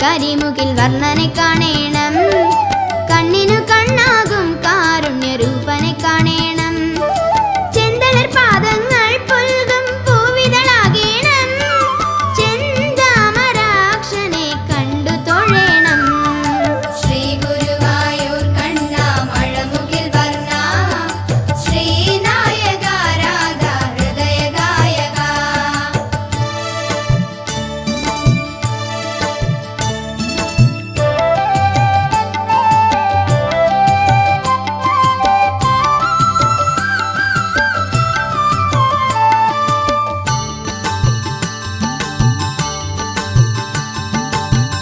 കരിമുകിൽ വർണ്ണനെ കാണേണം, കണ്ണിനു കണ്ണാകും കാരുണ്യരൂപനെ കാണേണം. ചെന്തളിർ പാദങ്ങൾ പുൽകും പൂവിതളാകേണം, ചെന്താമരാക്ഷനെ കണ്ടു തൊഴേണം. ശ്രീ ഗുരുവായൂർ കണ്ണ മഴമുകിൽ വർണ്ണ, ശ്രീനായക രാധാ ഹൃദയഗായക.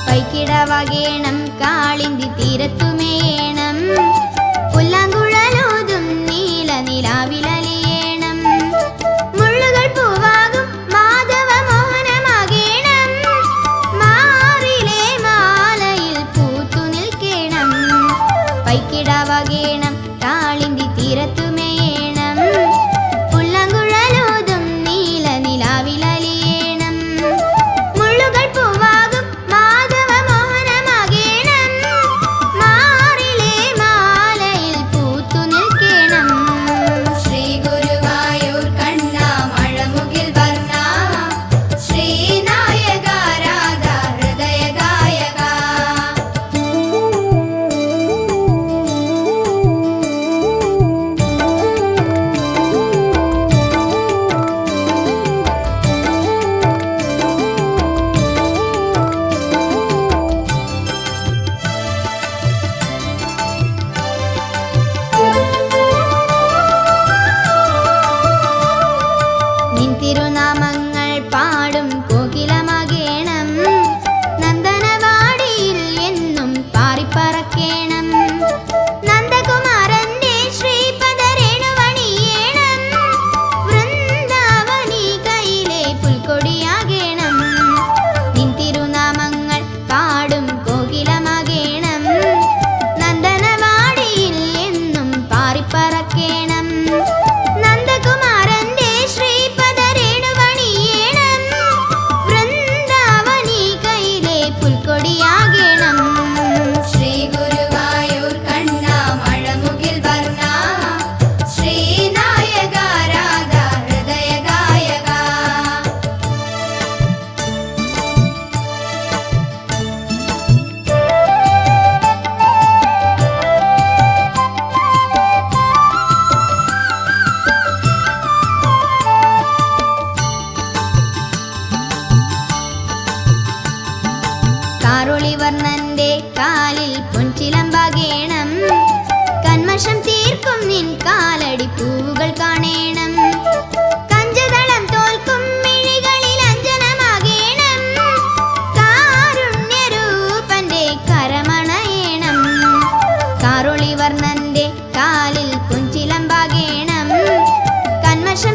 പൈക്കിടവകേണം കാളിന്തി തീരത്തുമേയണം, പുല്ലാങ്കുഴലോതും നീല നിലാവിലലിയേണം. മുള്ളുകൾ പൂവാകും മാധവ മോഹനമാകേണം, മാറിലെ മാലയിൽ പൂത്തു നിൽക്കേണം. പൈക്കിടവകേണം കാളിന്തി തീരത്തുമേയണം, പുല്ലാങ്കുഴലോതും നീല നിലാവിലലിയേണം. മുള്ളുകൾ പൂവാകും മാധവ മോഹനമാകേണം, മാറിലെ മാലയിൽ പൂത്തു നിൽക്കേണം. ശ്രീ ഗുരുവായൂർ കണ്ണ മഴമുകിൽ വർണ്ണ, ശ്രീനായക രാധാ ഹൃദയഗായക. നിൻ തിരുനാമങ്ങൾ പാടും കോകിലമാകേണം, നന്ദനവാടിയിൽ എന്നും പാറിപ്പറക്കേണം. നന്ദകുമാരന്റെ ശ്രീപദരേണുവണിയേണം, വൃന്ദാവനി കൈയിലെ പുൽക്കൊടിയാകേണം. നിൻ തിരുനാമങ്ങൾ പാടും കോകിലമാകേണം, നന്ദനവാടിയിൽ എന്നും പാറിപ്പറക്കേണം. നന്ദകുമാരന്റെ ശ്രീപദരേണുവണിയേണം, വൃന്ദാവനി കൈയിലെ പുൽക്കൊടിയാകേണം. ശ്രീ ഗുരുവായൂർ കണ്ണ മഴമുകിൽ വർണ്ണ, ശ്രീനായക രാധാ ഹൃദയഗായക. കാറുളിവർണ്ണന്റെ കാലിൽ പൊൻചിലമ്പാകേണം, കന്മഷം തീർക്കും നിൻ കാലടി പൂവുകൾ കാണേണം. കഞ്ചതളം തോൽക്കും മിഴികളിൽ അഞ്ജനമാകേണം, കാരുണ്യരൂപന്റെ കരമണയേണം. കാറുളിവർണ്ണന്റെ കാലിൽ പൊൻചിലമ്പാകേണം, കന്മഷം